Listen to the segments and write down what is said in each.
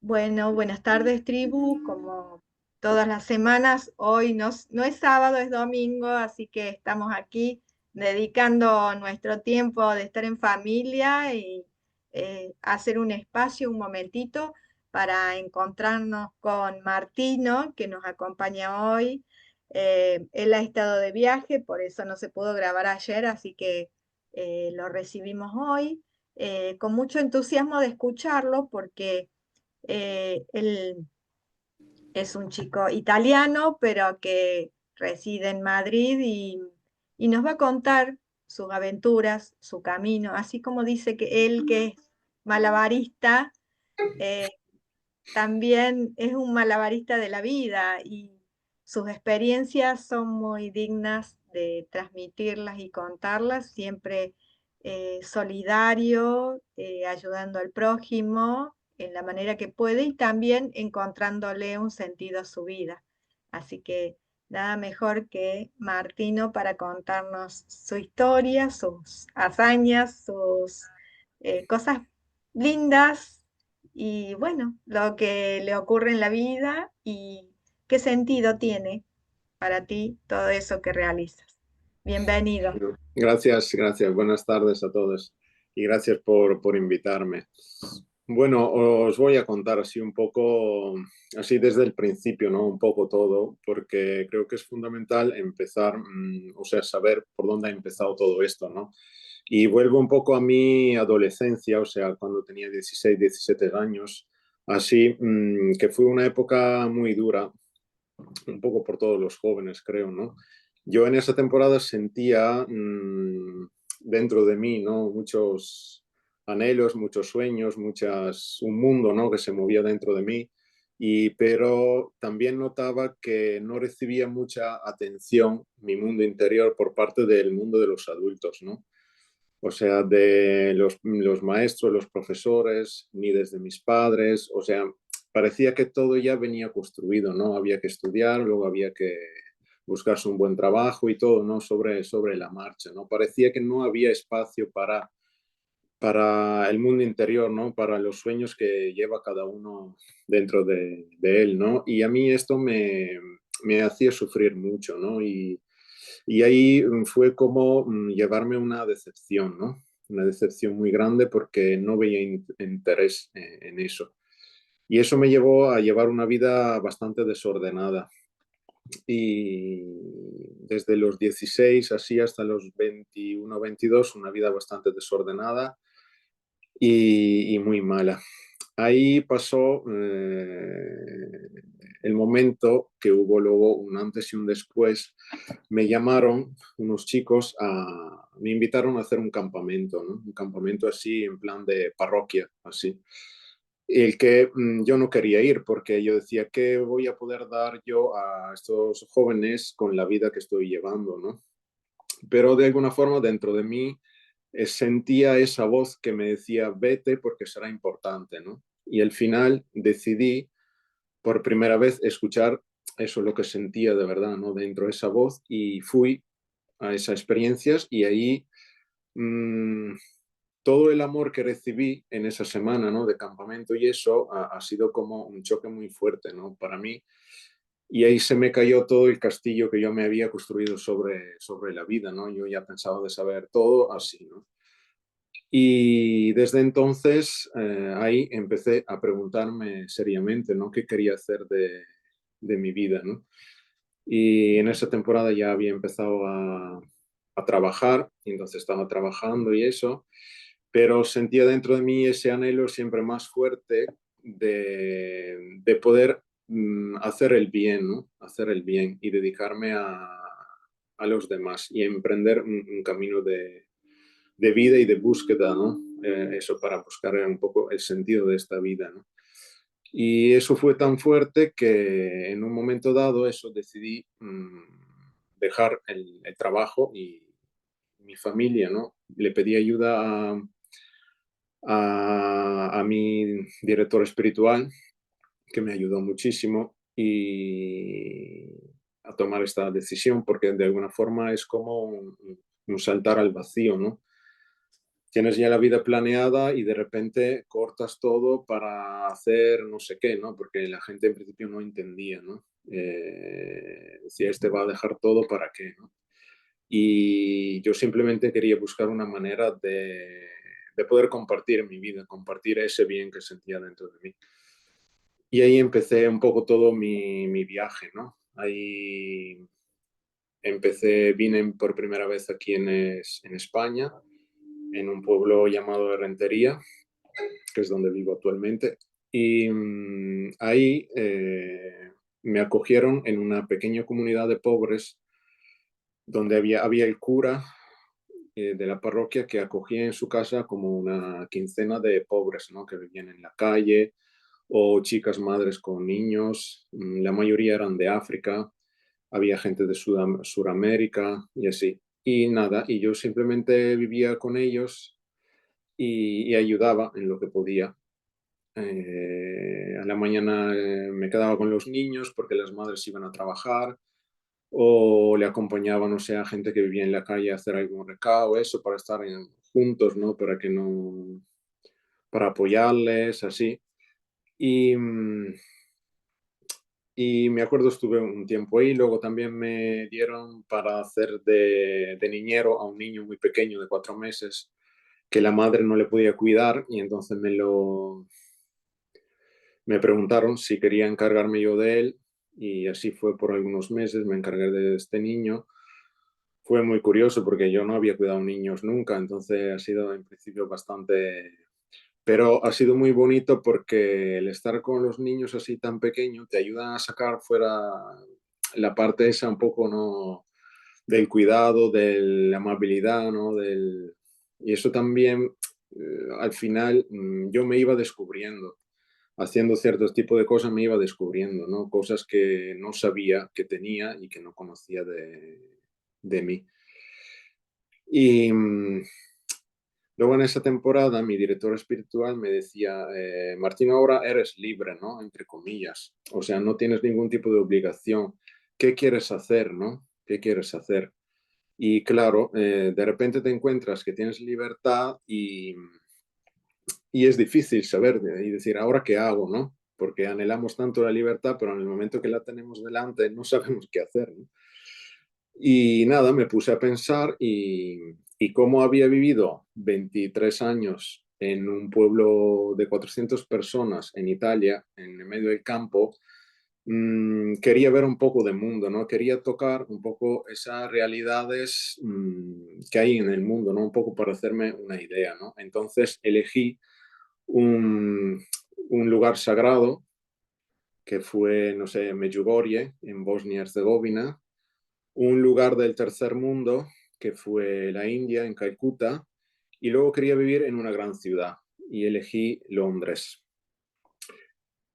Bueno, buenas tardes, tribu. Como todas las semanas, hoy no es sábado, es domingo, así que estamos aquí dedicando nuestro tiempo de estar en familia y hacer un espacio, un momentito para encontrarnos con Martino, que nos acompaña hoy. Él ha estado de viaje, por eso no se pudo grabar ayer, así que lo recibimos hoy con mucho entusiasmo de escucharlo porque él es un chico italiano, pero que reside en Madrid y nos va a contar sus aventuras, su camino, así como dice que él, que es malabarista, eh, también es un malabarista de la vida y sus experiencias son muy dignas de transmitirlas y contarlas, siempre solidario, ayudando al prójimo en la manera que puede y también encontrándole un sentido a su vida. Así que nada mejor que Martino para contarnos su historia, sus hazañas, sus cosas lindas y bueno, lo que le ocurre en la vida y qué sentido tiene para ti todo eso que realizas. Bienvenido. Gracias, gracias. Buenas tardes a todos y gracias por invitarme. Bueno, os voy a contar así un poco, así desde el principio, ¿no? Un poco todo, porque creo que es fundamental empezar, o sea, saber por dónde ha empezado todo esto, ¿no? Y vuelvo un poco a mi adolescencia, o sea, cuando tenía 16, 17 años, así, que fue una época muy dura, un poco por todos los jóvenes, creo, ¿no? Yo en esa temporada sentía dentro de mí, ¿no? Muchos anhelos, muchos sueños, un mundo, ¿no? Que se movía dentro de mí, pero también notaba que no recibía mucha atención mi mundo interior por parte del mundo de los adultos, ¿no? O sea, de los maestros, los profesores, ni desde mis padres, o sea, parecía que todo ya venía construido, ¿no? Había que estudiar, luego había que buscarse un buen trabajo y todo, ¿no? Sobre la marcha, ¿no? Parecía que no había espacio para el mundo interior, ¿no? Para los sueños que lleva cada uno dentro de él, ¿no? Y a mí esto me hacía sufrir mucho, ¿no? Y ahí fue como llevarme una decepción, ¿no? Una decepción muy grande porque no veía interés en eso. Y eso me llevó a llevar una vida bastante desordenada. Y desde los 16 así hasta los 21, 22, una vida bastante desordenada y muy mala. Ahí pasó el momento que hubo luego un antes y un después. Me llamaron unos chicos, me invitaron a hacer un campamento, ¿no? Un campamento así en plan de parroquia, así. El que yo no quería ir porque yo decía, ¿qué voy a poder dar yo a estos jóvenes con la vida que estoy llevando, ¿no? Pero de alguna forma dentro de mí sentía esa voz que me decía, vete porque será importante, ¿no? Y al final decidí por primera vez escuchar eso, lo que sentía de verdad, ¿no? Dentro de esa voz y fui a esas experiencias y ahí mmm, todo el amor que recibí en esa semana, ¿no? De campamento y eso ha sido como un choque muy fuerte, ¿no? Para mí. Y ahí se me cayó todo el castillo que yo me había construido sobre la vida, ¿no? Yo ya pensaba de saber todo así, ¿no? Y desde entonces ahí empecé a preguntarme seriamente, ¿no? ¿Qué quería hacer de mi vida, ¿no? Y en esa temporada ya había empezado a trabajar, y entonces estaba trabajando y eso, pero sentía dentro de mí ese anhelo siempre más fuerte de poder hacer el bien, ¿no? Hacer el bien y dedicarme a los demás y emprender un camino de vida y de búsqueda, ¿no? Eso para buscar un poco el sentido de esta vida, ¿no? Y eso fue tan fuerte que en un momento dado eso decidí dejar el trabajo y mi familia, ¿no? Le pedí ayuda a mi director espiritual, que me ayudó muchísimo y a tomar esta decisión, porque de alguna forma es como un saltar al vacío, ¿no? tienes ya la vida planeada y de repente cortas todo para hacer no sé qué, ¿no? Porque la gente en principio no entendía, ¿no? Decía, este va a dejar todo para qué, ¿no? Y yo simplemente quería buscar una manera de poder compartir mi vida, compartir ese bien que sentía dentro de mí. Y ahí empecé un poco todo mi viaje, ¿no? Ahí empecé, vine por primera vez aquí en España, en un pueblo llamado Rentería, que es donde vivo actualmente. Y ahí me acogieron en una pequeña comunidad de pobres donde había el cura de la parroquia que acogía en su casa como una quincena de pobres, ¿no? Que vivían en la calle o chicas madres con niños. La mayoría eran de África, había gente de Sudamérica y así. Y nada, y yo simplemente vivía con ellos y ayudaba en lo que podía. A la mañana me quedaba con los niños porque las madres iban a trabajar o le acompañaba, no sé, a gente que vivía en la calle a hacer algún recado, eso, para estar juntos, ¿no? Para que no, para apoyarles, así. Y, y me acuerdo, estuve un tiempo ahí, luego también me dieron para hacer de niñero a un niño muy pequeño de 4 meses que la madre no le podía cuidar y entonces me preguntaron si quería encargarme yo de él y así fue por algunos meses, me encargué de este niño. Fue muy curioso porque yo no había cuidado niños nunca, entonces ha sido en principio bastante... Pero ha sido muy bonito porque el estar con los niños así tan pequeños te ayuda a sacar fuera la parte esa un poco, ¿no? Del cuidado, de la amabilidad, ¿no? Y eso también, al final, yo me iba descubriendo haciendo ciertos tipos de cosas me iba descubriendo, ¿no? Cosas que no sabía que tenía y que no conocía de mí. Y luego en esa temporada mi director espiritual me decía, Martín, ahora eres libre, ¿no? Entre comillas. O sea, no tienes ningún tipo de obligación. ¿Qué quieres hacer, no? ¿Qué quieres hacer? Y claro, de repente te encuentras que tienes libertad y es difícil saber y decir, ¿ahora qué hago, no? Porque anhelamos tanto la libertad, pero en el momento que la tenemos delante no sabemos qué hacer, ¿no? Y nada, me puse a pensar y cómo había vivido 23 años en un pueblo de 400 personas en Italia, en el medio del campo, quería ver un poco de mundo, ¿no? Quería tocar un poco esas realidades que hay en el mundo, ¿no? Un poco para hacerme una idea, ¿no? Entonces elegí un, un lugar sagrado que fue, no sé, Medjugorje, en Bosnia-Herzegovina, un lugar del tercer mundo, que fue la India, en Calcuta, y luego quería vivir en una gran ciudad y elegí Londres.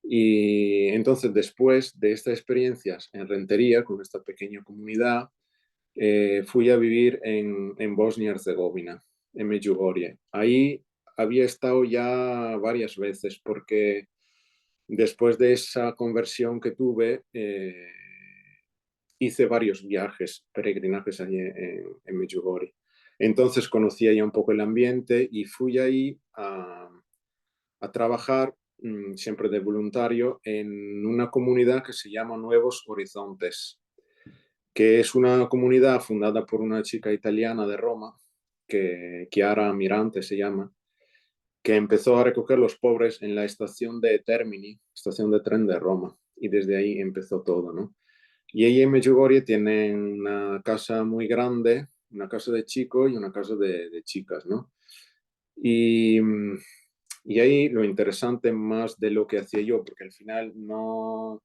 Y entonces, después de estas experiencias en Rentería, con esta pequeña comunidad, fui a vivir en Bosnia-Herzegovina, en Medjugorje. Ahí había estado ya varias veces porque después de esa conversión que tuve, hice varios viajes, peregrinajes allí en Medjugorje. Entonces conocía ya un poco el ambiente y fui ahí a trabajar siempre de voluntario en una comunidad que se llama Nuevos Horizontes, que es una comunidad fundada por una chica italiana de Roma, que Chiara Mirante se llama, que empezó a recoger los pobres en la estación de Termini, estación de tren de Roma, y desde ahí empezó todo, ¿no? Y ahí en Medjugorje tienen una casa muy grande, una casa de chicos y una casa de chicas, ¿no? Y, y ahí lo interesante más de lo que hacía yo, porque al final no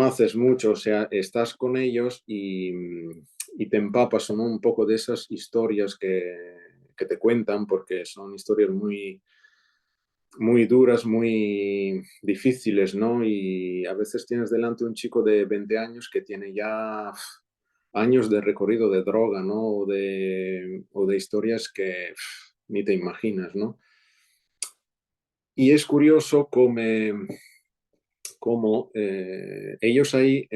haces mucho, o sea, estás con ellos y te empapas, ¿no? Un poco de esas historias que te cuentan, porque son historias muy duras, muy difíciles, ¿no? Y a veces tienes delante un chico de 20 años que tiene ya años de recorrido de droga, ¿no? O de historias que ni te imaginas, ¿no? Y es curioso cómo ellos ahí,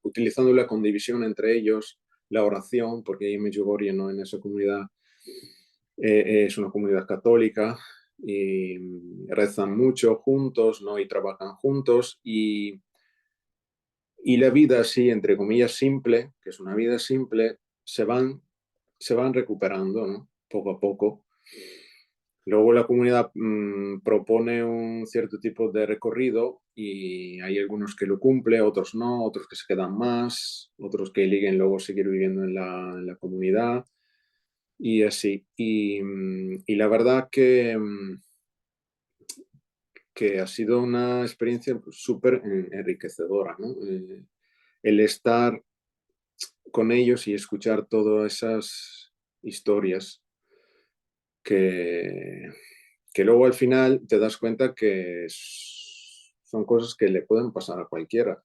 utilizando la condivisión entre ellos, la oración, porque ahí en Medjugorje, ¿no? En esa comunidad, Es una comunidad católica y rezan mucho juntos, ¿no? Y trabajan juntos y la vida así, entre comillas, simple, que es una vida simple, se van recuperando, ¿no? Poco a poco. Luego la comunidad propone un cierto tipo de recorrido y hay algunos que lo cumplen, otros no, otros que se quedan más, otros que eligen luego seguir viviendo en la comunidad y así. Y la verdad que ha sido una experiencia súper enriquecedora, ¿no? El estar con ellos y escuchar todas esas historias que, que luego al final te das cuenta que son cosas que le pueden pasar a cualquiera.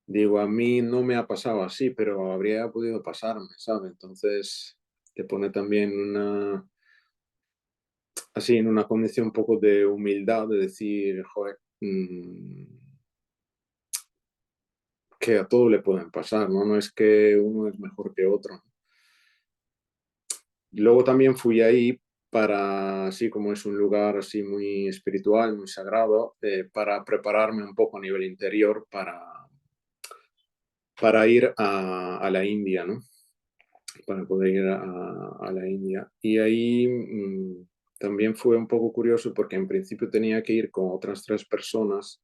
Digo, a mí no me ha pasado así, pero habría podido pasarme, ¿sabes? Entonces te pone también así en una condición un poco de humildad, de decir, joder, que a todo le pueden pasar, ¿no? No es que uno es mejor que otro. Luego también fui ahí para, así como es un lugar así muy espiritual, muy sagrado, para prepararme un poco a nivel interior para ir a la India, ¿no? Para poder ir a la India. Y ahí también fue un poco curioso porque en principio tenía que ir con otras 3 personas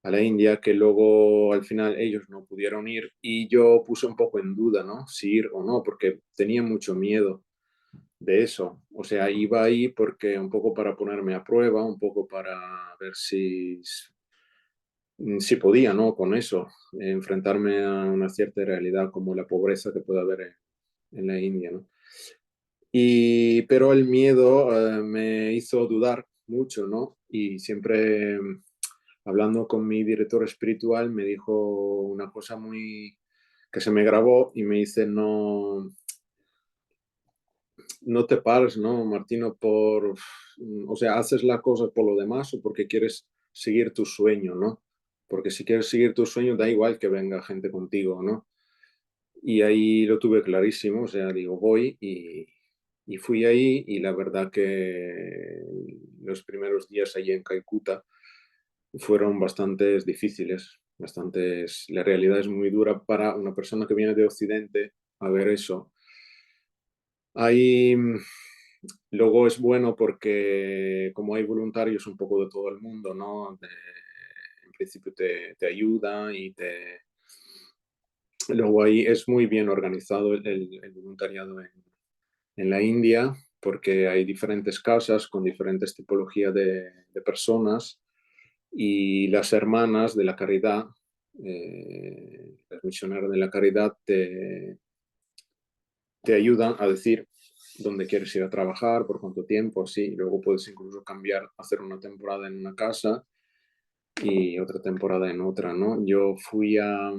a la India, que luego al final ellos no pudieron ir y yo puse un poco en duda, ¿no? Si ir o no, porque tenía mucho miedo de eso. O sea, iba ahí porque un poco para ponerme a prueba, un poco para ver si podía, ¿no? Con eso, enfrentarme a una cierta realidad como la pobreza que puede haber en la India, ¿no? Pero el miedo me hizo dudar mucho, ¿no? Y siempre hablando con mi director espiritual me dijo una cosa muy que se me grabó y me dice, no, no te pares, ¿no, Martino? O sea, haces las cosas por lo demás o porque quieres seguir tu sueño, ¿no? Porque si quieres seguir tu sueño, da igual que venga gente contigo, ¿no? Y ahí lo tuve clarísimo, o sea, digo, voy y fui ahí y la verdad que los primeros días allí en Calcuta fueron bastantes difíciles, bastantes, la realidad es muy dura para una persona que viene de Occidente a ver eso. Ahí luego es bueno porque como hay voluntarios un poco de todo el mundo, ¿no? En principio te ayuda y luego ahí es muy bien organizado el voluntariado en la India porque hay diferentes casas con diferentes tipologías de personas y las hermanas de la caridad, las misioneras de la caridad te ayudan a decir dónde quieres ir a trabajar, por cuánto tiempo, así. Luego puedes incluso cambiar, hacer una temporada en una casa y otra temporada en otra, ¿no? Yo fui a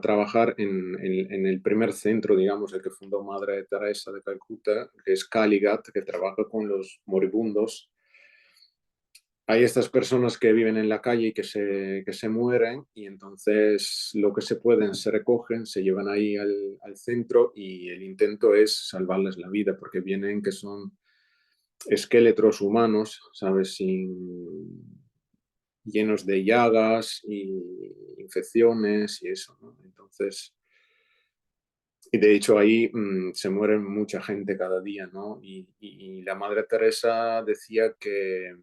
trabajar en el primer centro, digamos, el que fundó Madre Teresa de Calcuta, que es Kaligat, que trabaja con los moribundos. Hay estas personas que viven en la calle y que se mueren y entonces lo que se pueden se recogen, se llevan ahí al centro y el intento es salvarles la vida porque vienen que son esqueletos humanos, ¿sabes? Llenos de llagas y infecciones y eso, ¿no? Entonces, y de hecho ahí se mueren mucha gente cada día, ¿no? Y la Madre Teresa decía que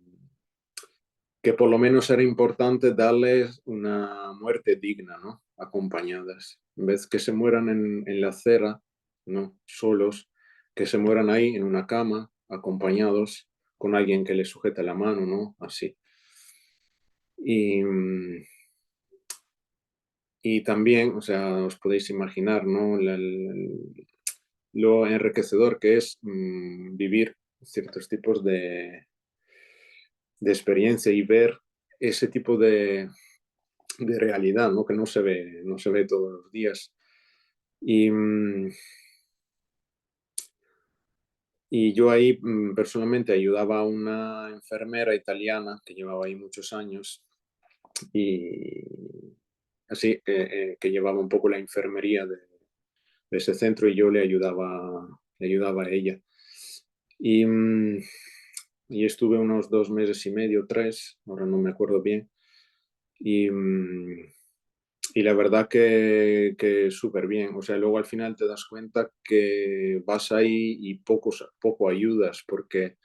por lo menos era importante darles una muerte digna, ¿no? Acompañadas. En vez que se mueran en la acera, ¿no? Solos, que se mueran ahí en una cama, acompañados, con alguien que les sujeta la mano, ¿no? Así. Y, y también, o sea, os podéis imaginar, ¿no? Lo enriquecedor que es vivir ciertos tipos de experiencia y ver ese tipo de realidad, ¿no? Que no se ve todos los días. Y, y yo ahí personalmente ayudaba a una enfermera italiana que llevaba ahí muchos años y así que llevaba un poco la enfermería de ese centro y yo le ayudaba a ella. Y, y estuve unos 2 meses y medio, 3, ahora no me acuerdo bien. Y, y la verdad que súper bien. O sea, luego al final te das cuenta que vas ahí y poco ayudas, porque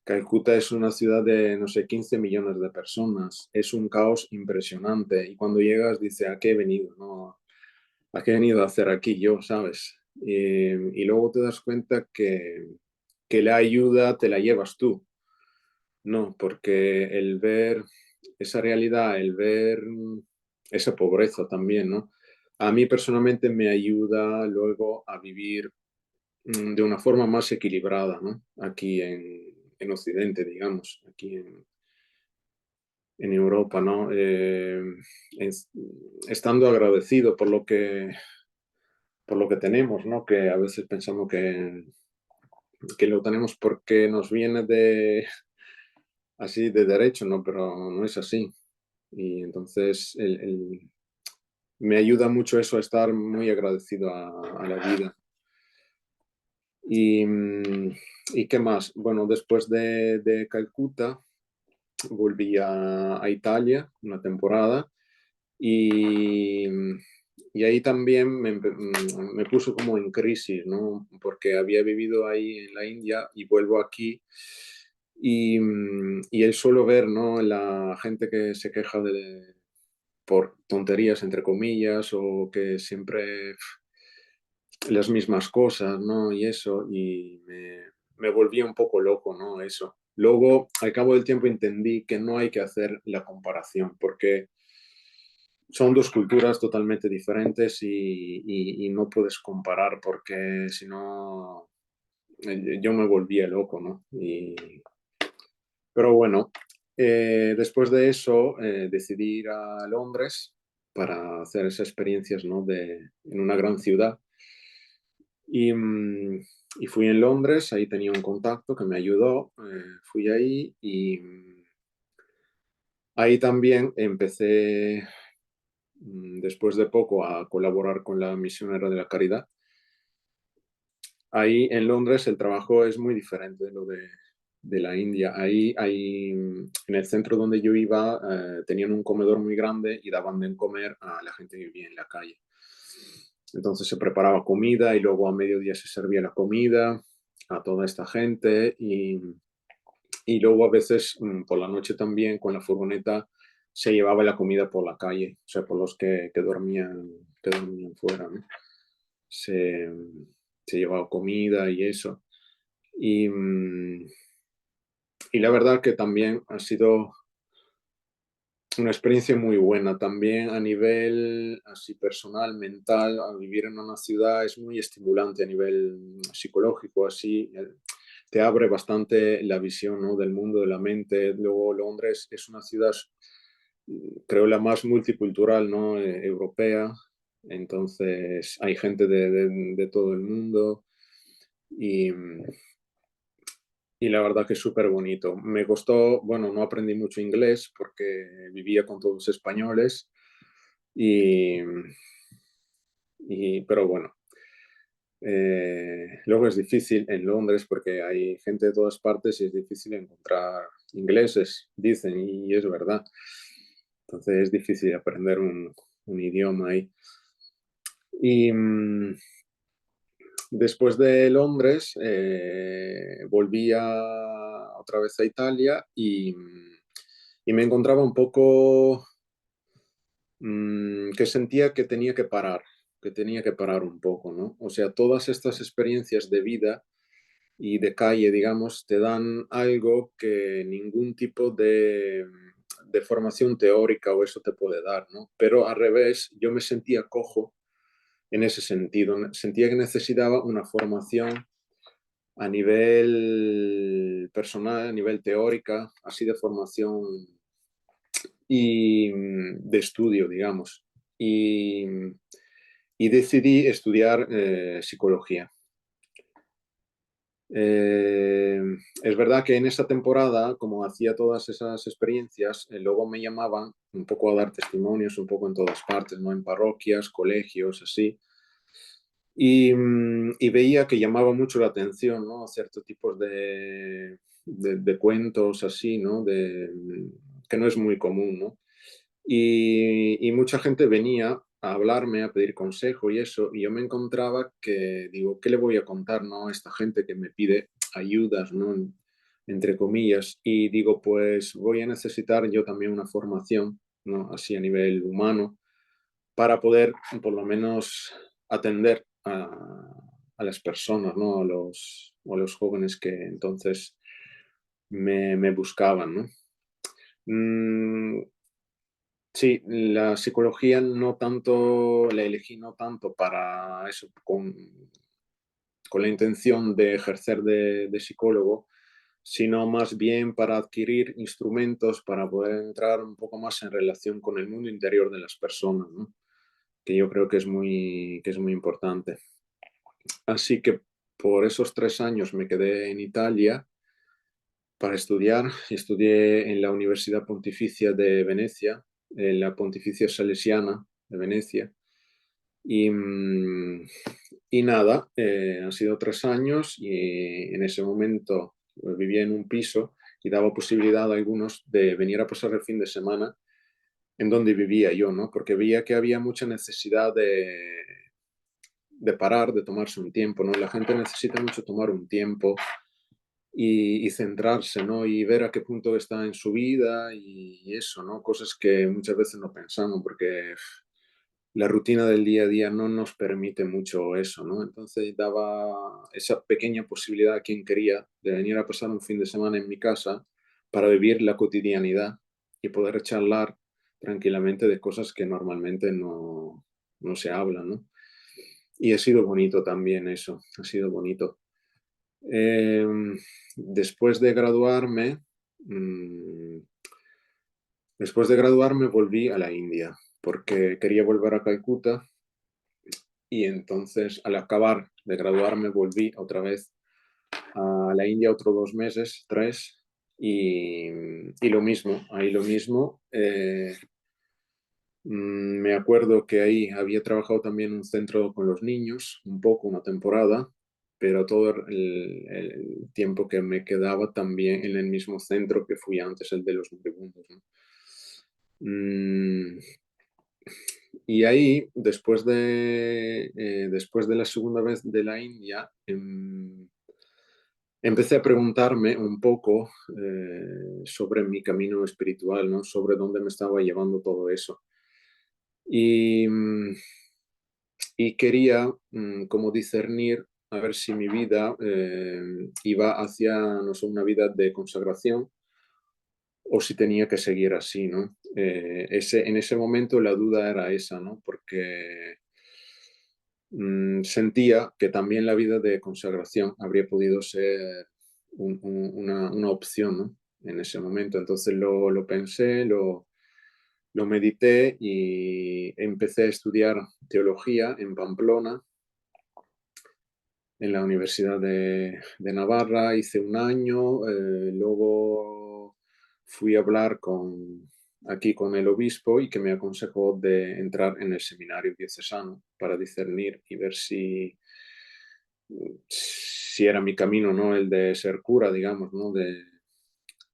Calcuta es una ciudad de, no sé, 15 millones de personas. Es un caos impresionante. Y cuando llegas, dice, ¿a qué he venido? ¿No? ¿A qué he venido a hacer aquí yo, sabes? Y luego te das cuenta que la ayuda te la llevas tú, ¿no? Porque el ver esa realidad, el ver esa pobreza también, ¿no? A mí personalmente me ayuda luego a vivir de una forma más equilibrada, ¿no? Aquí en Occidente, digamos, aquí en Europa, ¿no? Es- estando agradecido por lo que tenemos, ¿no? Que a veces pensamos que lo tenemos porque nos viene de así de derecho, ¿no? Pero no es así. Y entonces me ayuda mucho eso a estar muy agradecido a la vida. Y, ¿y qué más? Bueno, después de Calcuta volví a Italia una temporada y, y ahí también me puso como en crisis, ¿no? Porque había vivido ahí en la India y vuelvo aquí y el solo ver, ¿no? La gente que se queja por tonterías, entre comillas, o que siempre las mismas cosas, ¿no? Y eso, y me volvía un poco loco, ¿no? Eso. Luego, al cabo del tiempo, entendí que no hay que hacer la comparación, porque son dos culturas totalmente diferentes y no puedes comparar, porque si no, yo me volvía loco, ¿no? Pero bueno, después de eso, decidí ir a Londres para hacer esas experiencias, ¿no? En una gran ciudad. Y, y fui en Londres, ahí tenía un contacto que me ayudó, fui ahí y ahí también empecé después de poco a colaborar con la misionera de la caridad. Ahí en Londres el trabajo es muy diferente de lo de la India. Ahí en el centro donde yo iba tenían un comedor muy grande y daban de comer a la gente que vivía en la calle. Entonces se preparaba comida y luego a mediodía se servía la comida a toda esta gente y luego a veces por la noche también con la furgoneta se llevaba la comida por la calle, o sea, por los que dormían fuera, ¿no? Se, se llevaba comida y eso. Y, y la verdad que también ha sido una experiencia muy buena. También a nivel así personal, mental, a vivir en una ciudad es muy estimulante a nivel psicológico, así. Te abre bastante la visión, ¿no? Del mundo, de la mente. Luego Londres es una ciudad, creo, la más multicultural, ¿no? Europea. Entonces hay gente de todo el mundo y, y la verdad que es súper bonito. Me costó, bueno, no aprendí mucho inglés porque vivía con todos españoles, y, pero bueno, luego es difícil en Londres porque hay gente de todas partes y es difícil encontrar ingleses, dicen, y es verdad. Entonces es difícil aprender un idioma ahí. Y después de Londres volví otra vez a Italia y me encontraba un poco que sentía que tenía que parar un poco, ¿no? O sea, todas estas experiencias de vida y de calle, digamos, te dan algo que ningún tipo de formación teórica o eso te puede dar, ¿no? Pero al revés, yo me sentía cojo en ese sentido, sentía que necesitaba una formación a nivel personal, a nivel teórica, así de formación y de estudio, digamos. Y decidí estudiar psicología. Eh, es verdad que en esa temporada, como hacía todas esas experiencias, luego me llamaban un poco a dar testimonios, un poco en todas partes, ¿no? En parroquias, colegios, así. y veía que llamaba mucho la atención, ¿no? Ciertos tipos de cuentos así, ¿no? Que no es muy común, ¿no? Y mucha gente venía a hablarme, a pedir consejo y eso, y yo me encontraba que, digo, ¿qué le voy a contar, no? A esta gente que me pide ayudas, ¿no? Entre comillas, y digo, pues voy a necesitar yo también una formación, ¿no? Así a nivel humano, para poder por lo menos atender a las personas, ¿no? A los jóvenes que entonces me buscaban, ¿no? Mm, sí, la psicología no tanto, la elegí no tanto para eso, con la intención de ejercer de psicólogo, sino más bien para adquirir instrumentos para poder entrar un poco más en relación con el mundo interior de las personas, ¿no? Que yo creo que es muy importante. Así que por esos 3 años me quedé en Italia para estudiar. Estudié en la Universidad Pontificia de Venecia, en la Pontificia Salesiana de Venecia. Y, y nada, han sido 3 años y en ese momento vivía en un piso y daba posibilidad a algunos de venir a pasar el fin de semana en donde vivía yo, ¿no? Porque veía que había mucha necesidad de parar, de tomarse un tiempo, ¿no? La gente necesita mucho tomar un tiempo y centrarse, ¿no? Y ver a qué punto está en su vida y eso, ¿no? Cosas que muchas veces no pensamos porque la rutina del día a día no nos permite mucho eso, ¿no? Entonces daba esa pequeña posibilidad a quien quería de venir a pasar un fin de semana en mi casa para vivir la cotidianidad y poder charlar tranquilamente de cosas que normalmente no se hablan, ¿no? Y ha sido bonito también eso, ha sido bonito. Em, después de graduarme, mm, después de graduarme volví a la India porque quería volver a Calcuta y entonces al acabar de graduarme volví otra vez a la India otros 2 meses, 3, y lo mismo, ahí lo mismo. Me acuerdo que ahí había trabajado también en un centro con los niños, un poco, una temporada, pero todo el tiempo que me quedaba también en el mismo centro que fui antes, el de los moribundos, ¿no? Mm, y ahí, después de la segunda vez de la India, empecé a preguntarme un poco sobre mi camino espiritual, ¿no? Sobre dónde me estaba llevando todo eso. Y, y quería como discernir a ver si mi vida iba hacia, no sé, una vida de consagración o si tenía que seguir así, ¿no? En ese momento la duda era esa, ¿no? Porque sentía que también la vida de consagración habría podido ser una opción, ¿no? En ese momento. Entonces lo pensé, lo medité y empecé a estudiar teología en Pamplona, en la Universidad de Navarra. Hice un año, luego fui a hablar aquí con el obispo y que me aconsejó de entrar en el seminario diocesano para discernir y ver si era mi camino, ¿no? El de ser cura, digamos, ¿no?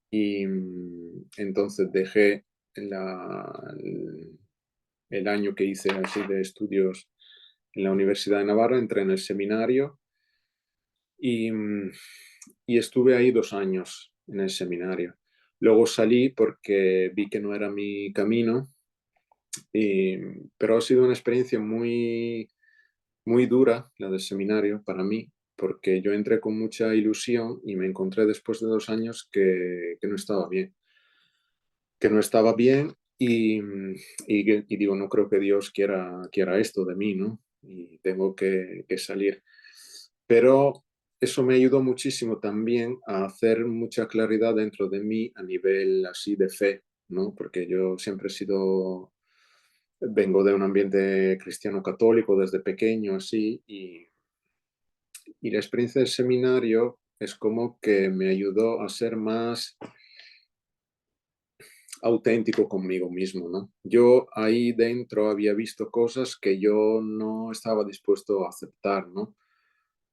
Y entonces dejé el año que hice así de estudios en la Universidad de Navarra, entré en el seminario y, y estuve ahí 2 años en el seminario. Luego salí porque vi que no era mi camino, pero ha sido una experiencia muy, muy dura la del seminario para mí, porque yo entré con mucha ilusión y me encontré después de 2 años que no estaba bien, que no estaba bien y digo, no creo que Dios quiera esto de mí, ¿no? Y tengo que salir. Pero eso me ayudó muchísimo también a hacer mucha claridad dentro de mí a nivel así de fe, ¿no? Porque yo siempre vengo de un ambiente cristiano católico desde pequeño, así, y la experiencia del seminario es como que me ayudó a ser auténtico conmigo mismo, ¿no? Yo ahí dentro había visto cosas que yo no estaba dispuesto a aceptar, ¿no?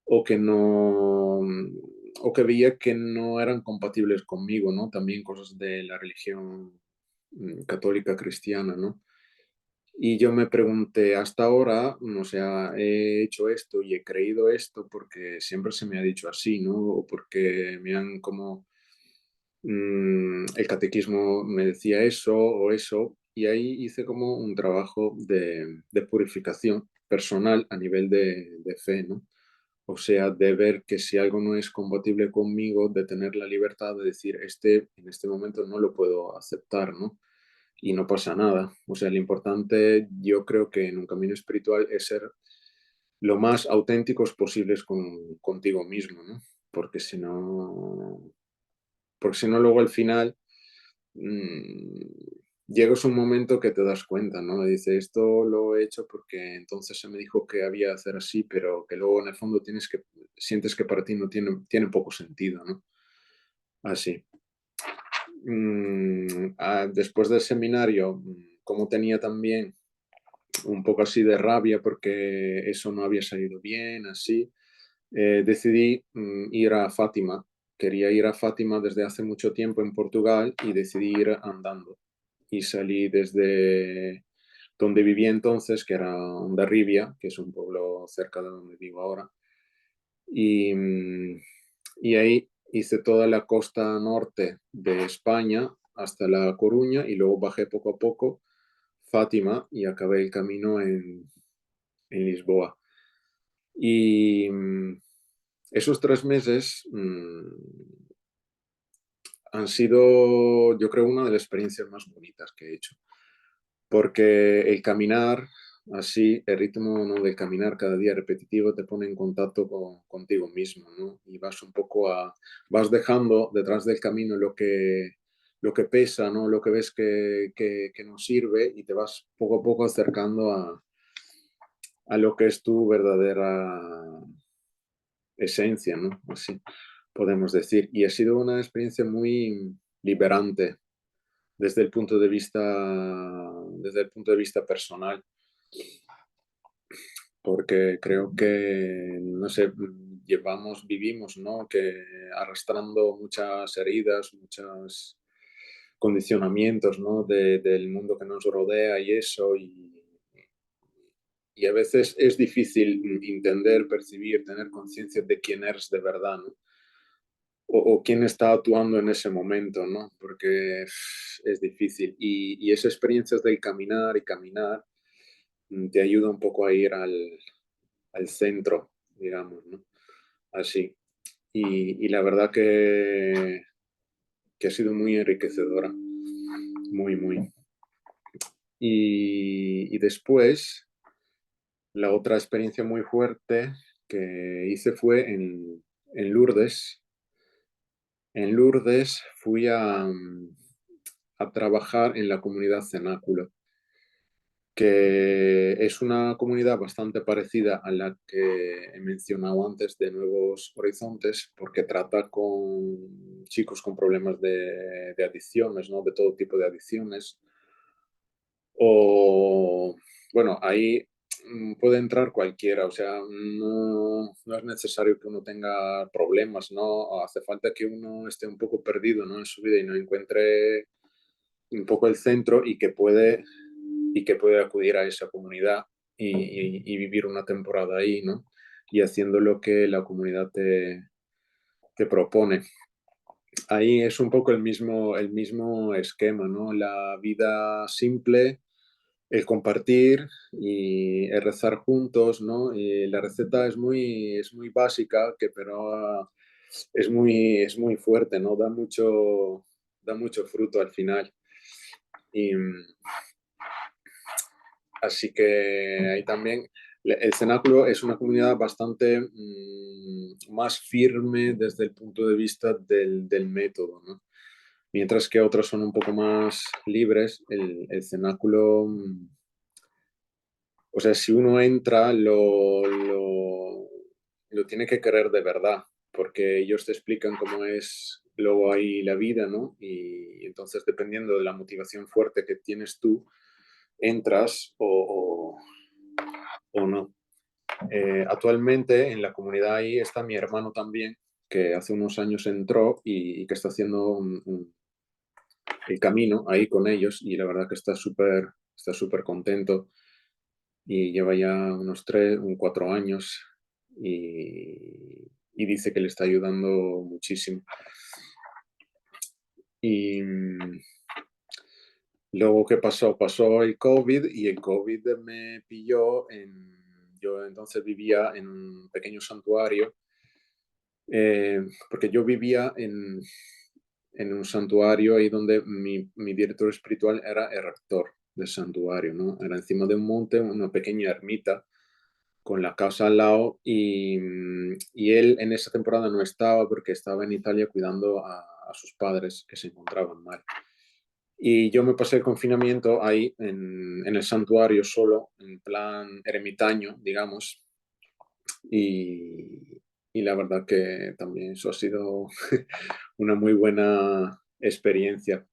O que no, o que veía que no eran compatibles conmigo, ¿no? También cosas de la religión católica cristiana, ¿no? Y yo me pregunté, hasta ahora, o sea, he hecho esto y he creído esto porque siempre se me ha dicho así, ¿no? O porque me han como, el catequismo me decía eso o eso, y ahí hice como un trabajo de purificación personal a nivel de fe, ¿no? O sea, de ver que si algo no es compatible conmigo, de tener la libertad de decir, en este momento no lo puedo aceptar, ¿no? Y no pasa nada. O sea, lo importante, yo creo que en un camino espiritual es ser lo más auténticos posibles contigo mismo, ¿no? Porque si no, porque si no luego al final mmm, llegas a un momento que te das cuenta, ¿no? Y dices, esto lo he hecho porque entonces se me dijo que había que hacer así, pero que luego en el fondo sientes que para ti no tiene poco sentido, ¿no? Así. Después del seminario, como tenía también un poco así de rabia porque eso no había salido bien, así, decidí ir a Fátima. Quería ir a Fátima desde hace mucho tiempo en Portugal y decidí ir andando. Y salí desde donde vivía entonces, que era Hondarribia, que es un pueblo cerca de donde vivo ahora. Y, y ahí hice toda la costa norte de España hasta La Coruña y luego bajé poco a poco Fátima y acabé el camino en Lisboa. Y esos 3 meses han sido, yo creo, una de las experiencias más bonitas que he hecho. Porque el caminar, así, el ritmo, ¿no?, del caminar cada día repetitivo te pone en contacto contigo mismo, ¿no? Y vas dejando detrás del camino lo que pesa, ¿no? Lo que ves que no sirve y te vas poco a poco acercando a lo que es tu verdadera esencia, ¿no? Así podemos decir. Y ha sido una experiencia muy liberante desde el punto de vista personal, porque creo que, no sé, vivimos, ¿no? Que arrastrando muchas heridas, muchos condicionamientos, ¿no? Del mundo que nos rodea y eso, y a veces es difícil entender, percibir, tener conciencia de quién eres de verdad, ¿no? O quién está actuando en ese momento, ¿no? Porque es difícil. Y esas experiencias del caminar y caminar te ayuda un poco a ir al centro, digamos, ¿no? Así. Y la verdad que ha sido muy enriquecedora, muy, muy. Y después, la otra experiencia muy fuerte que hice fue en Lourdes. En Lourdes fui a trabajar en la comunidad cenáculo, que es una comunidad bastante parecida a la que he mencionado antes de Nuevos Horizontes, porque trata con chicos con problemas de adicciones, ¿no? De todo tipo de adicciones. O, bueno, ahí puede entrar cualquiera, o sea, no es necesario que uno tenga problemas, ¿no? Hace falta que uno esté un poco perdido, ¿no?, en su vida y no encuentre un poco el centro y que puede acudir a esa comunidad y vivir una temporada ahí, ¿no? Y haciendo lo que la comunidad te propone. Ahí es un poco el mismo esquema, ¿no? La vida simple, el compartir y el rezar juntos, ¿no? Y la receta es muy básica, pero es muy fuerte, ¿no? Da mucho fruto al final. Y, así que ahí también el cenáculo es una comunidad bastante más firme desde el punto de vista del método, ¿no? Mientras que otras son un poco más libres, el cenáculo, o sea, si uno entra, lo tiene que querer de verdad, porque ellos te explican cómo es luego ahí la vida, ¿no? Y entonces, dependiendo de la motivación fuerte que tienes tú, entras o no. Actualmente en la comunidad ahí está mi hermano también, que hace unos años entró y que está haciendo el camino ahí con ellos y la verdad que está súper contento y lleva ya unos 4 años y dice que le está ayudando muchísimo. Y luego, ¿qué pasó? Pasó el COVID y el COVID me pilló yo entonces vivía en un pequeño santuario, porque yo vivía en un santuario ahí donde mi director espiritual era el rector del santuario, ¿no? Era encima de un monte, una pequeña ermita con la casa al lado y él en esa temporada no estaba porque estaba en Italia cuidando a sus padres que se encontraban mal. Y yo me pasé el confinamiento ahí en el santuario solo, en plan ermitaño, digamos, y, y la verdad que también eso ha sido una muy buena experiencia,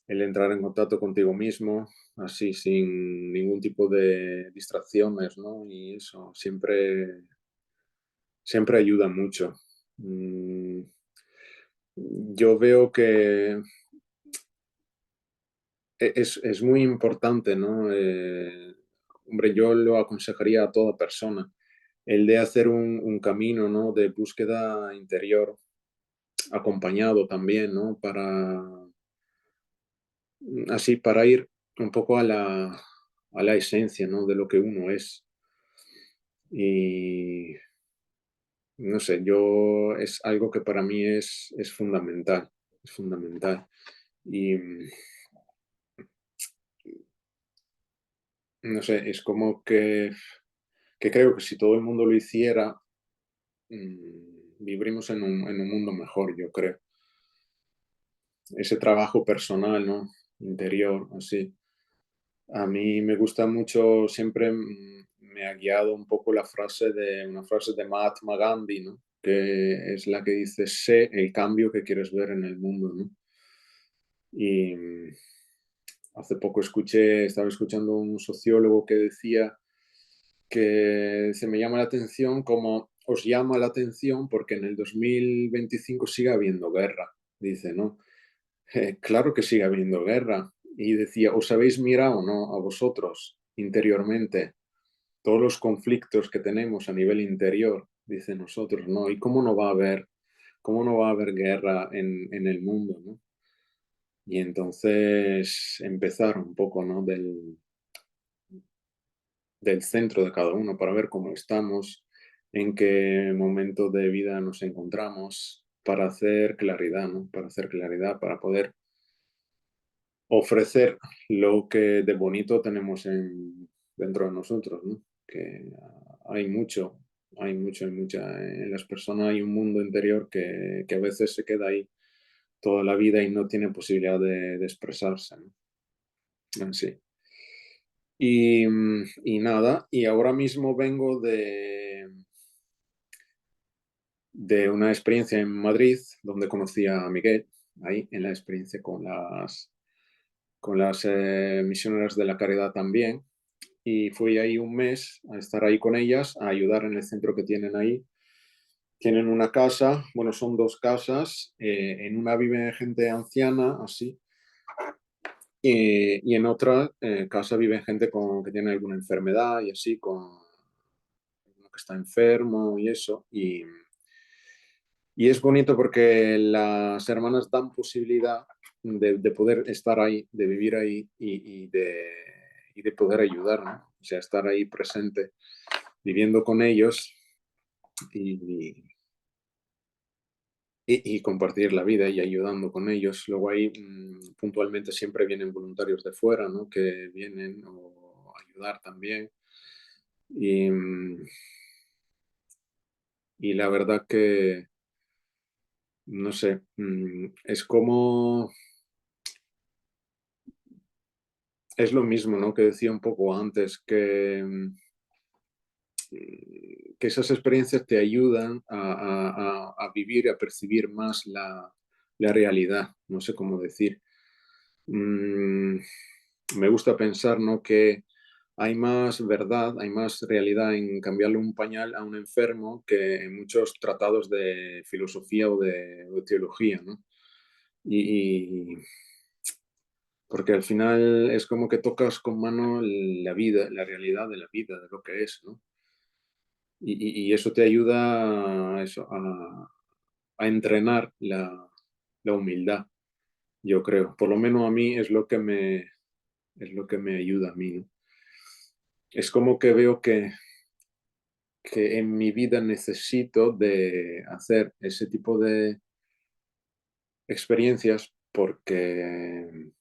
el entrar en contacto contigo mismo, así sin ningún tipo de distracciones, ¿no? Y eso siempre ayuda mucho. Mm, Yo veo que es muy importante, ¿no? Hombre, yo lo aconsejaría a toda persona, el de hacer un camino, ¿no? De búsqueda interior, acompañado también, ¿no? Así, para ir un poco a la esencia, ¿no? De lo que uno es. Y no sé, es algo que para mí es fundamental, es fundamental. Y no sé, es como que creo que si todo el mundo lo hiciera, viviríamos en un mundo mejor, yo creo. Ese trabajo personal, ¿no? Interior, así. A mí me gusta mucho, siempre me ha guiado un poco una frase de Mahatma Gandhi, ¿no? Que es la que dice, sé el cambio que quieres ver en el mundo, ¿no? Y hace poco estaba escuchando un sociólogo que decía que se me llama la atención como os llama la atención porque en el 2025 sigue habiendo guerra, dice, ¿no? Claro que sigue habiendo guerra. Y decía, ¿os habéis mirado, no, a vosotros interiormente todos los conflictos que tenemos a nivel interior? Dice nosotros, ¿no? ¿Y cómo no va a haber guerra en el mundo, ¿no? Y entonces empezar un poco, ¿no? Del centro de cada uno para ver cómo estamos, en qué momento de vida nos encontramos, para hacer claridad, ¿no? Para hacer claridad, para poder ofrecer lo que de bonito tenemos dentro de nosotros, ¿no? Que hay mucho, en las personas hay un mundo interior que a veces se queda ahí toda la vida y no tiene posibilidad de expresarse, ¿no? Así. Y nada, y ahora mismo vengo de una experiencia en Madrid donde conocí a Miguel, ahí en la experiencia con las misioneras de la caridad también. Y fui ahí un mes a estar ahí con ellas, a ayudar en el centro que tienen ahí. Tienen una casa, bueno, son dos casas, en una vive gente anciana, así, y en otra casa vive gente que tiene alguna enfermedad y así, con uno que está enfermo y eso. Y es bonito porque las hermanas dan posibilidad de poder estar ahí, de vivir ahí y de poder ayudar, ¿no? O sea, estar ahí presente, viviendo con ellos y, y compartir la vida y ayudando con ellos. Luego ahí puntualmente siempre vienen voluntarios de fuera, ¿no? Que vienen a ayudar también. Y, y la verdad que, no sé, es lo mismo, ¿no? Que decía un poco antes, que esas experiencias te ayudan a vivir, a percibir más la realidad, no sé cómo decir. Mm, me gusta pensar, ¿no?, que hay más verdad, hay más realidad en cambiarle un pañal a un enfermo que en muchos tratados de filosofía o de teología, ¿no? Y porque al final es como que tocas con mano la vida, la realidad de la vida, de lo que es, ¿no? Y eso te ayuda a, eso, a entrenar la humildad, yo creo. Por lo menos a mí es lo que me ayuda a mí, ¿no? Es como que veo que en mi vida necesito de hacer ese tipo de experiencias porque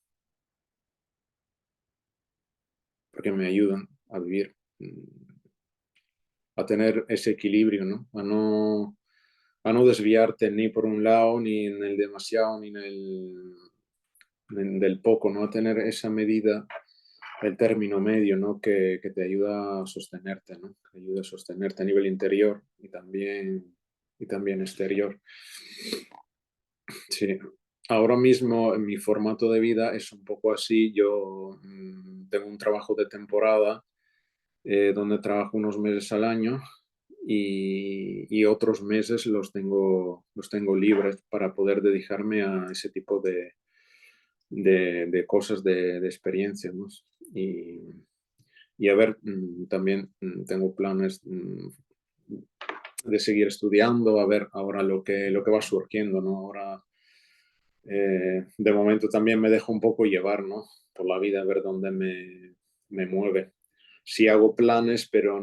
me ayudan a vivir, a tener ese equilibrio, ¿no? A no desviarte ni por un lado, ni en el demasiado, ni en del poco, ¿no? A tener esa medida, el término medio, ¿no? Que te ayuda a sostenerte, ¿no? Que ayuda a sostenerte a nivel interior y también exterior. Sí. Ahora mismo en mi formato de vida es un poco así. Yo tengo un trabajo de temporada donde trabajo unos meses al año y otros meses los tengo libres para poder dedicarme a ese tipo de cosas, de experiencias, ¿no? Y, y a ver, también tengo planes de seguir estudiando, a ver ahora lo que va surgiendo, ¿no? Ahora, de momento también me dejo un poco llevar, ¿no? Por la vida, a ver dónde me mueve. Sí hago planes, pero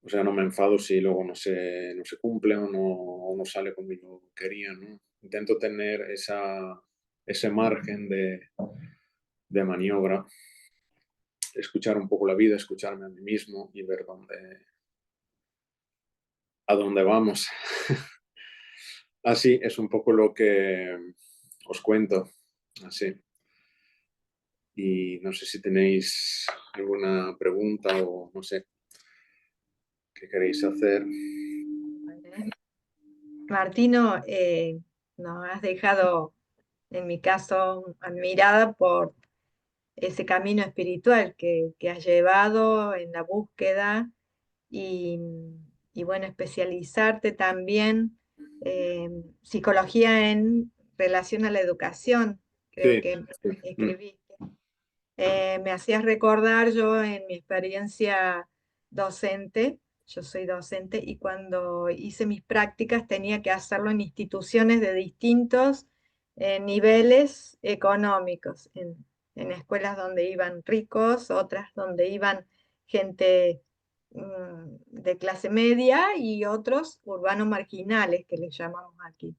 o sea, no me enfado si luego no se cumple o no sale como yo quería, ¿no? Intento tener ese margen de maniobra, escuchar un poco la vida, escucharme a mí mismo y ver a dónde vamos. Así es un poco lo que os cuento. Así. Y no sé si tenéis alguna pregunta o no sé qué queréis hacer. Martino, nos has dejado, en mi caso, admirada por ese camino espiritual que has llevado en la búsqueda y, y bueno, especializarte también en psicología en relación a la educación, creo Sí, que sí. escribiste. Me hacías recordar yo en mi experiencia docente, yo soy docente, y cuando hice mis prácticas tenía que hacerlo en instituciones de distintos niveles económicos, en escuelas donde iban ricos, otras donde iban gente de clase media y otros urbanos marginales que les llamamos aquí.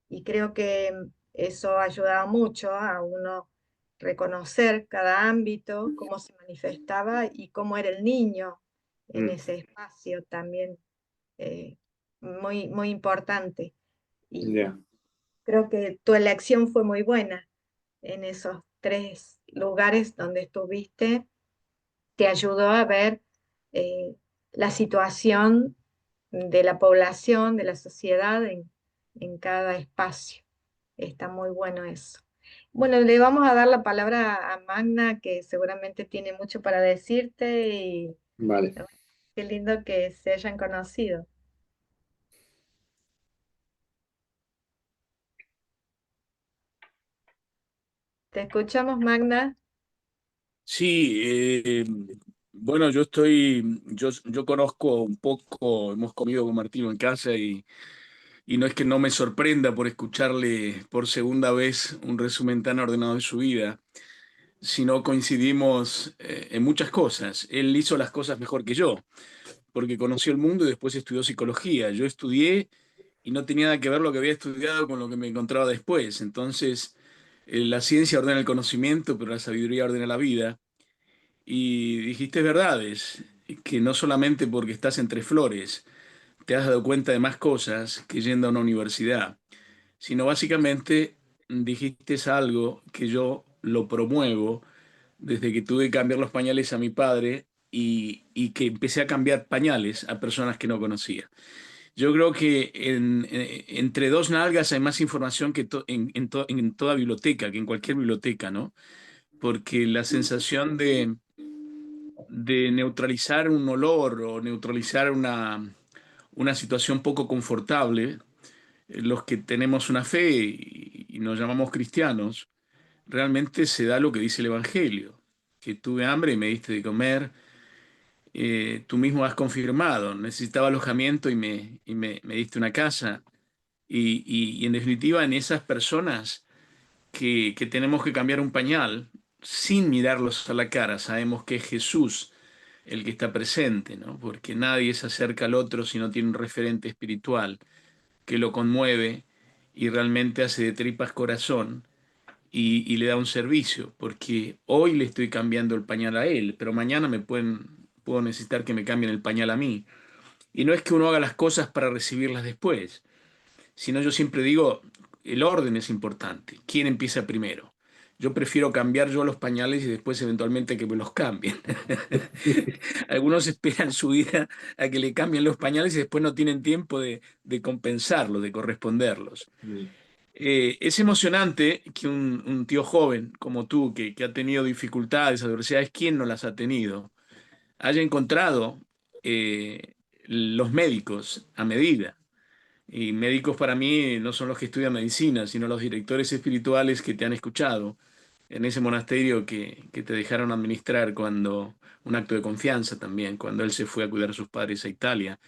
Y creo que eso ayudaba mucho a uno reconocer cada ámbito, cómo se manifestaba y cómo era el niño en Mm, ese espacio también, muy, muy importante. Y ya. creo que tu elección fue muy buena en esos tres lugares donde estuviste, te ayudó a ver la situación de la población, de la sociedad en cada espacio. Está muy bueno eso. Bueno, le vamos a dar la palabra a Magna, que seguramente tiene mucho para decirte y Vale. qué lindo que se hayan conocido. ¿Te escuchamos, Magna? Sí, bueno, yo conozco un poco, hemos comido con Martino en casa y no es que no me sorprenda por escucharle por segunda vez un resumen tan ordenado de su vida, sino coincidimos en muchas cosas. Él hizo las cosas mejor que yo, porque conoció el mundo y después estudió psicología. Yo estudié y no tenía nada que ver lo que había estudiado con lo que me encontraba después. Entonces, la ciencia ordena el conocimiento, pero la sabiduría ordena la vida. Y dijiste verdades, que no solamente porque estás entre flores te has dado cuenta de más cosas que yendo a una universidad, sino básicamente dijiste algo que yo lo promuevo desde que tuve que cambiar los pañales a mi padre y que empecé a cambiar pañales a personas que no conocía. Yo creo que entre dos nalgas hay más información que en toda biblioteca, que en cualquier biblioteca, ¿no? Porque la sensación de neutralizar un olor o neutralizar una situación poco confortable, los que tenemos una fe y nos llamamos cristianos, realmente se da lo que dice el Evangelio, que tuve hambre y me diste de comer, tú mismo has confirmado, necesitaba alojamiento y me diste una casa. Y en definitiva, en esas personas que tenemos que cambiar un pañal, sin mirarlos a la cara, sabemos que es Jesús el que está presente, ¿no? Porque nadie se acerca al otro si no tiene un referente espiritual que lo conmueve y realmente hace de tripas corazón y le da un servicio, porque hoy le estoy cambiando el pañal a él, pero mañana puedo necesitar que me cambien el pañal a mí. Y no es que uno haga las cosas para recibirlas después, sino yo siempre digo, el orden es importante. ¿Quién empieza primero? Yo prefiero cambiar yo los pañales y después eventualmente que me los cambien. Algunos esperan su vida a que le cambien los pañales y después no tienen tiempo de compensarlos, de corresponderlos. Mm. Es emocionante que un tío joven como tú, que ha tenido dificultades, adversidades, ¿quién no las ha tenido? Haya encontrado los médicos a medida. Y médicos para mí no son los que estudian medicina, sino los directores espirituales que te han escuchado en ese monasterio que te dejaron administrar cuando, un acto de confianza también, cuando él se fue a cuidar a sus padres a Italia.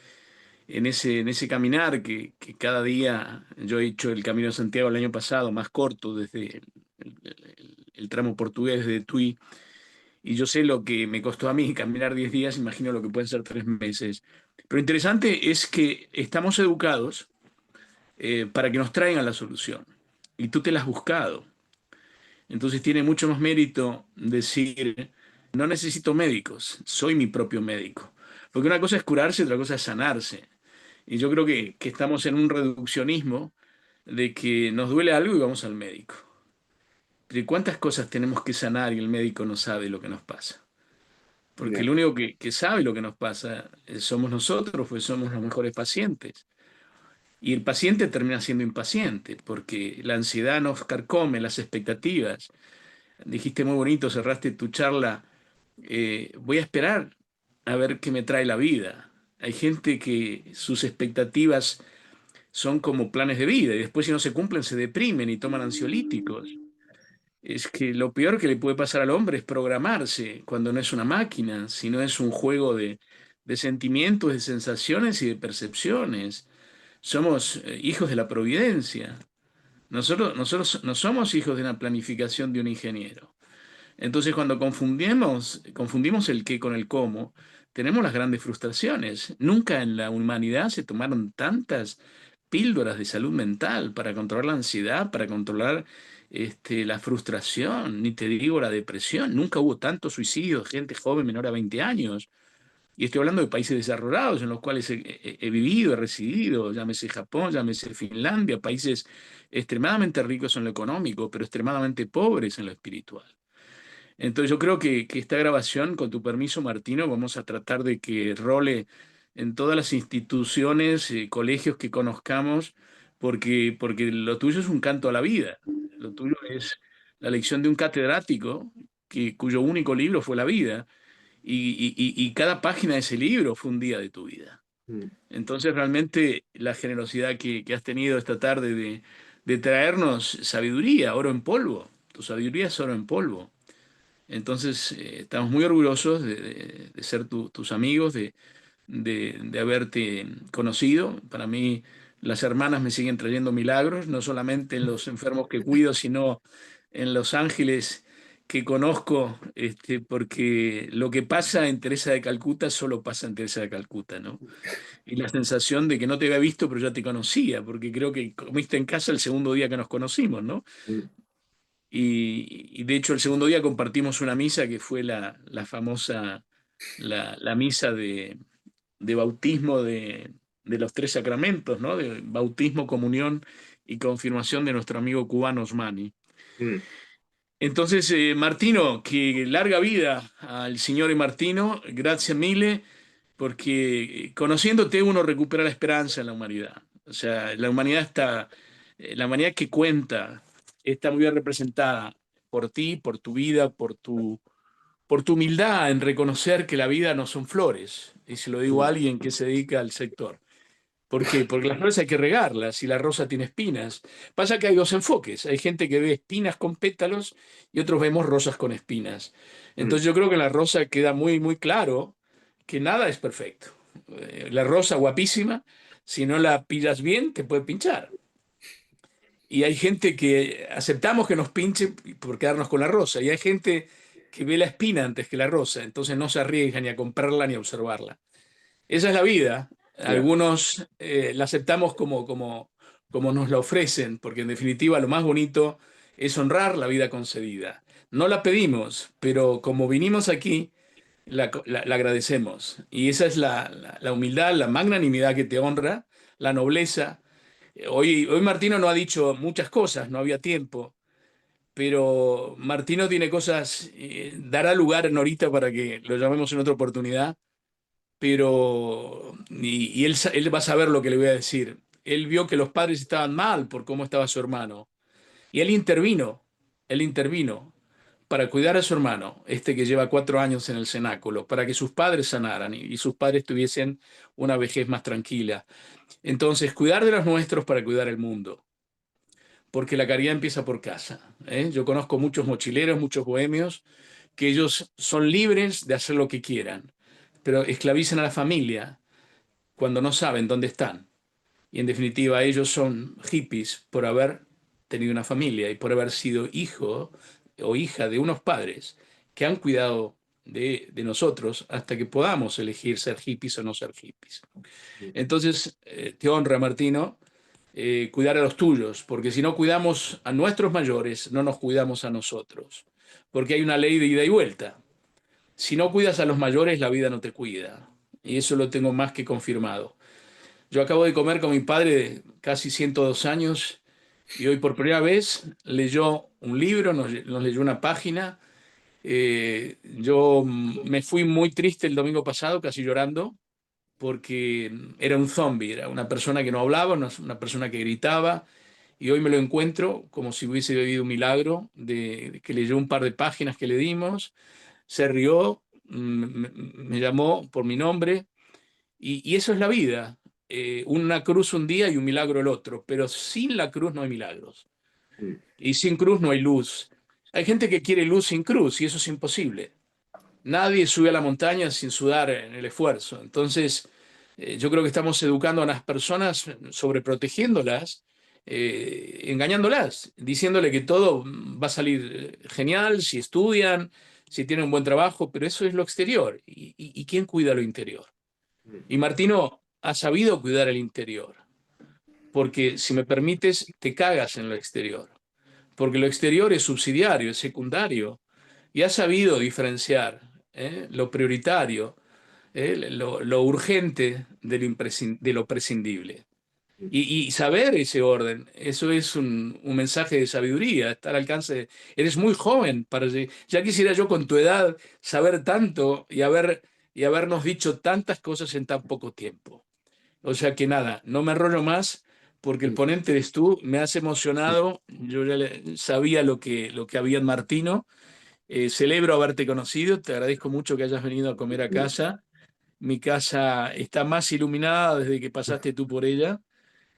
En ese caminar que cada día, yo he hecho el Camino de Santiago el año pasado, más corto, desde el tramo portugués de Tui, y yo sé lo que me costó a mí caminar 10 días, imagino lo que pueden ser 3 meses. Pero interesante es que estamos educados para que nos traigan la solución. Y tú te la has buscado. Entonces tiene mucho más mérito decir, no necesito médicos, soy mi propio médico. Porque una cosa es curarse, otra cosa es sanarse. Y yo creo que estamos en un reduccionismo de que nos duele algo y vamos al médico. Pero ¿cuántas cosas tenemos que sanar y el médico no sabe lo que nos pasa? Porque Ya. el único que sabe lo que nos pasa somos nosotros, pues somos los mejores pacientes. Y el paciente termina siendo impaciente porque la ansiedad nos carcome, las expectativas. Dijiste muy bonito, cerraste tu charla, voy a esperar a ver qué me trae la vida. Hay gente que sus expectativas son como planes de vida y después si no se cumplen se deprimen y toman ansiolíticos. Es que lo peor que le puede pasar al hombre es programarse cuando no es una máquina, sino es un juego de sentimientos, de sensaciones y de percepciones. Somos hijos de la providencia. Nosotros no somos hijos de una planificación de un ingeniero. Entonces, cuando confundimos el qué con el cómo, tenemos las grandes frustraciones. Nunca en la humanidad se tomaron tantas píldoras de salud mental para controlar la ansiedad, para controlar la frustración, ni te digo la depresión. Nunca hubo tantos suicidios de gente joven menor a 20 años. Y estoy hablando de países desarrollados en los cuales he vivido, he residido, llámese Japón, llámese Finlandia, países extremadamente ricos en lo económico, pero extremadamente pobres en lo espiritual. Entonces yo creo que esta grabación, con tu permiso, Martino, vamos a tratar de que role en todas las instituciones, colegios que conozcamos, porque lo tuyo es un canto a la vida. Lo tuyo es la lección de un catedrático cuyo único libro fue la vida y cada página de ese libro fue un día de tu vida. Mm. Entonces, realmente la generosidad que has tenido esta tarde de traernos sabiduría, oro en polvo. Tu sabiduría es oro en polvo. Entonces, estamos muy orgullosos de ser tus amigos, de haberte conocido. Para mí, las hermanas me siguen trayendo milagros, no solamente en los enfermos que cuido, sino en los ángeles que conozco, porque lo que pasa en Teresa de Calcuta solo pasa en Teresa de Calcuta, ¿no? Y la sensación de que no te había visto, pero ya te conocía, porque creo que comiste en casa el segundo día que nos conocimos, ¿no? Mm. Y de hecho el segundo día compartimos una misa que fue la famosa, la misa de bautismo de los tres sacramentos, ¿no? De bautismo, comunión y confirmación de nuestro amigo cubano Osmani. Mm. Entonces, Martino, que larga vida al Signore Martino, gracias mille. porque conociéndote uno recupera la esperanza en la humanidad. O sea, la humanidad que cuenta está muy bien representada por ti, por tu vida, por tu humildad en reconocer que la vida no son flores. Y se lo digo a alguien que se dedica al sector. ¿Por qué? Porque las flores hay que regarlas y la rosa tiene espinas. Pasa que hay dos enfoques. Hay gente que ve espinas con pétalos y otros vemos rosas con espinas. Mm. Entonces yo creo que en la rosa queda muy, muy claro que nada es perfecto. La rosa guapísima, si no la pillas bien, te puede pinchar. Y hay gente que aceptamos que nos pinche por quedarnos con la rosa. Y hay gente que ve la espina antes que la rosa. Entonces no se arriesga ni a comprarla ni a observarla. Esa es la vida. Ya. Algunos la aceptamos como nos la ofrecen, porque en definitiva lo más bonito es honrar la vida concedida. No la pedimos, pero como vinimos aquí, la agradecemos. Y esa es la humildad, la magnanimidad que te honra, la nobleza. Hoy Martino no ha dicho muchas cosas, no había tiempo, pero Martino tiene cosas, dará lugar en ahorita para que lo llamemos en otra oportunidad, pero y él va a saber lo que le voy a decir. Él vio que los padres estaban mal por cómo estaba su hermano. Y él intervino para cuidar a su hermano, este que lleva 4 años en el cenáculo, para que sus padres sanaran y sus padres tuviesen una vejez más tranquila. Entonces, cuidar de los nuestros para cuidar el mundo, porque la caridad empieza por casa. ¿Eh? Yo conozco muchos mochileros, muchos bohemios, que ellos son libres de hacer lo que quieran, pero esclavizan a la familia cuando no saben dónde están. Y en definitiva, ellos son hippies por haber tenido una familia y por haber sido hijo o hija de unos padres que han cuidado de nosotros hasta que podamos elegir ser hippies o no ser hippies. Entonces, te honra, Martino, cuidar a los tuyos, porque si no cuidamos a nuestros mayores, no nos cuidamos a nosotros, porque hay una ley de ida y vuelta. Si no cuidas a los mayores, la vida no te cuida. Y eso lo tengo más que confirmado. Yo acabo de comer con mi padre de casi 102 años y hoy por primera vez leyó un libro, nos leyó una página. Yo me fui muy triste el domingo pasado, casi llorando, porque era un zombie, era una persona que no hablaba, una persona que gritaba, y hoy me lo encuentro como si hubiese vivido un milagro, de que leyó un par de páginas que le dimos, se rió, me llamó por mi nombre, y eso es la vida. Una cruz un día y un milagro el otro, pero sin la cruz no hay milagros. Mm. Y sin cruz no hay luz. Hay gente que quiere luz sin cruz y eso es imposible. Nadie sube a la montaña sin sudar en el esfuerzo. Entonces, yo creo que estamos educando a las personas, sobreprotegiéndolas, engañándolas, diciéndole que todo va a salir genial si estudian, si tienen un buen trabajo, pero eso es lo exterior. ¿Y quién cuida lo interior? Y Martino ha sabido cuidar el interior, porque si me permites, te cagas en lo exterior, porque lo exterior es subsidiario, es secundario, y ha sabido diferenciar lo prioritario, lo urgente de lo prescindible. Y saber ese orden, eso es un mensaje de sabiduría, estar al alcance eres muy joven ya quisiera yo con tu edad saber tanto y habernos dicho tantas cosas en tan poco tiempo. O sea que nada, no me enrollo más porque el ponente eres tú, me has emocionado, yo ya sabía lo que había en Martino, celebro haberte conocido, te agradezco mucho que hayas venido a comer a casa. Mi casa está más iluminada desde que pasaste tú por ella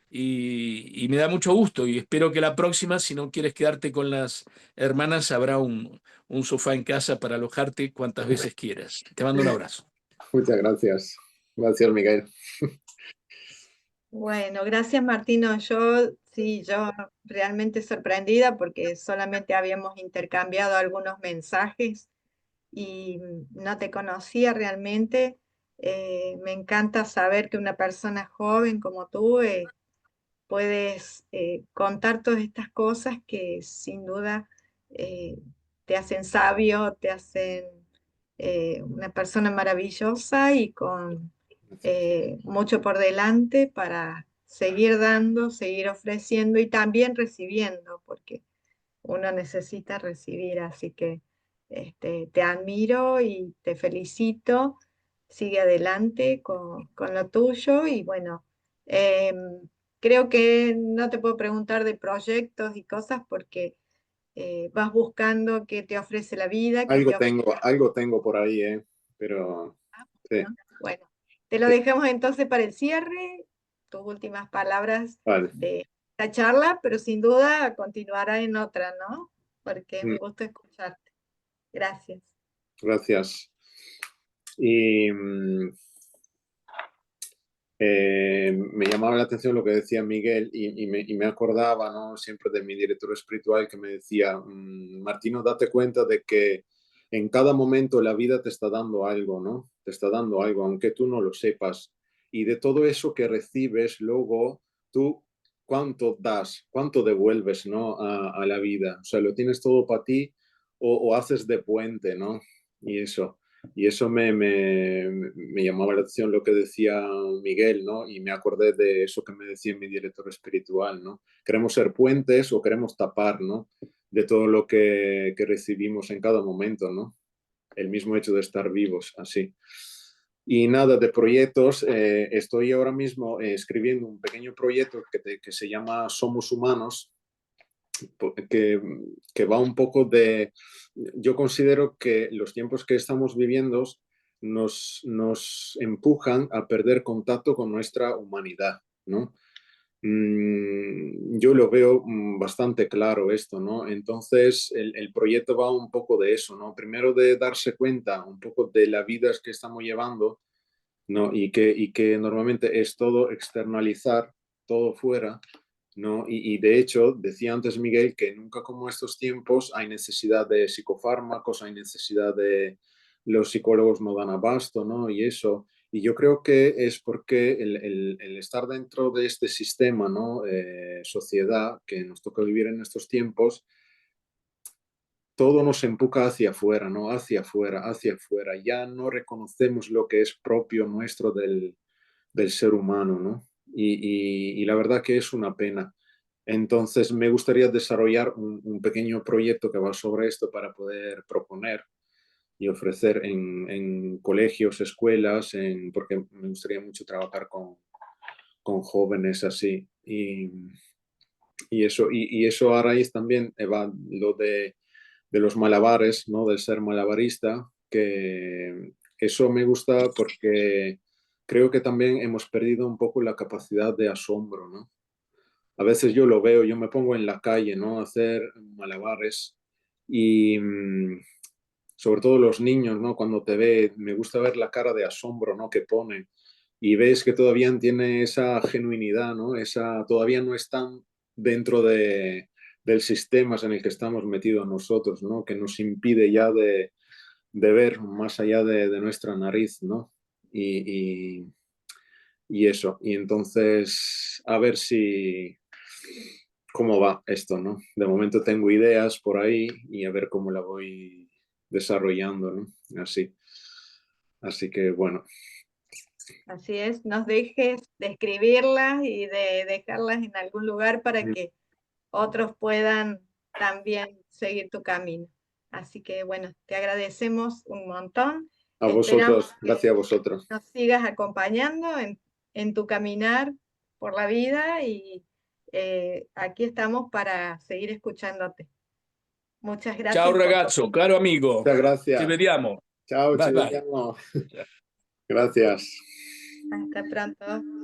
y me da mucho gusto y espero que la próxima, si no quieres quedarte con las hermanas, habrá un sofá en casa para alojarte cuantas veces quieras. Te mando un abrazo. Muchas gracias. Gracias, Miguel. Bueno, gracias Martino. Yo sí, yo realmente sorprendida porque solamente habíamos intercambiado algunos mensajes y no te conocía realmente. Me encanta saber que una persona joven como tú puedes contar todas estas cosas que sin duda eh, te hacen sabio, te hacen una persona maravillosa y con mucho por delante para seguir dando, seguir ofreciendo y también recibiendo, porque uno necesita recibir, así que te admiro y te felicito sigue adelante con lo tuyo y bueno, em, creo que no te puedo preguntar de proyectos y cosas porque vas buscando qué te ofrece la vida, qué te ofrece. Algo tengo por ahí, pero sí, ¿No? Bueno, te lo sí, dejamos entonces para el cierre, tus últimas palabras vale. de esta charla, pero sin duda continuará en otra, ¿no? Porque es un Mm, gusto escucharte. Gracias. gracias. Y me llamaba la atención lo que decía Miguel y me acordaba, ¿no? Siempre de mi director espiritual que me decía, Martino, date cuenta de que en cada momento la vida te está dando algo, ¿no? Te está dando algo, aunque tú no lo sepas. Y de todo eso que recibes, luego tú, ¿cuánto das? ¿Cuánto devuelves, ¿no? A la vida. O sea, lo tienes todo para ti o haces de puente, ¿no? Y eso. Y eso me llamaba la atención lo que decía Miguel, ¿no? Y me acordé de eso que me decía mi director espiritual, ¿no? Queremos ser puentes o queremos tapar, ¿no? De todo lo que recibimos en cada momento, ¿no? El mismo hecho de estar vivos, así. Y nada, de proyectos, estoy ahora mismo escribiendo un pequeño proyecto que se llama Somos Humanos, que, que va un poco de... Yo considero que los tiempos que estamos viviendo nos empujan a perder contacto con nuestra humanidad, ¿no? Yo lo veo bastante claro esto, ¿no? Entonces, el proyecto va un poco de eso, ¿no? Primero de darse cuenta un poco de las vidas que estamos llevando, ¿no? Y que normalmente es todo externalizar, todo fuera, ¿no? Y de hecho, decía antes Miguel que nunca como estos tiempos hay necesidad de psicofármacos, hay necesidad de los psicólogos no dan abasto, ¿no? Y eso. Y yo creo que es porque el estar dentro de este sistema, ¿no? Sociedad que nos toca vivir en estos tiempos, todo nos empuja hacia afuera, ¿no? Hacia afuera, hacia afuera. Ya no reconocemos lo que es propio nuestro del ser humano, ¿no? Y la verdad que es una pena. Entonces, me gustaría desarrollar un pequeño proyecto que va sobre esto para poder proponer y ofrecer en colegios, escuelas, porque me gustaría mucho trabajar con jóvenes así. Y eso a raíz también va lo de los malabares, ¿no? Del ser malabarista, que eso me gusta porque creo que también hemos perdido un poco la capacidad de asombro, ¿no? A veces yo lo veo, yo me pongo en la calle, ¿no? A hacer malabares y sobre todo los niños, ¿no? Cuando te ve, me gusta ver la cara de asombro, ¿no? Que ponen y ves que todavía tiene esa genuinidad, ¿no? Todavía no están dentro del sistema en el que estamos metidos nosotros, ¿no? Que nos impide ya de ver más allá de nuestra nariz, ¿no? Y, y, y eso. Y entonces, a ver si cómo va esto, ¿no? De momento tengo ideas por ahí y a ver cómo la voy desarrollando, ¿no? Así. Así que bueno. Así es, nos dejes de escribirlas y de dejarlas en algún lugar para que otros puedan también seguir tu camino. Así que bueno, te agradecemos un montón. A Esperamos vosotros, que gracias a vosotros. nos sigas acompañando en tu caminar por la vida y aquí estamos para seguir escuchándote. Muchas Ciao gracias por tu... ragazzo, caro amigo. Muchas Ci gracias. vediamo. Chao, Bye ci bye. vediamo. Gracias. Hasta pronto.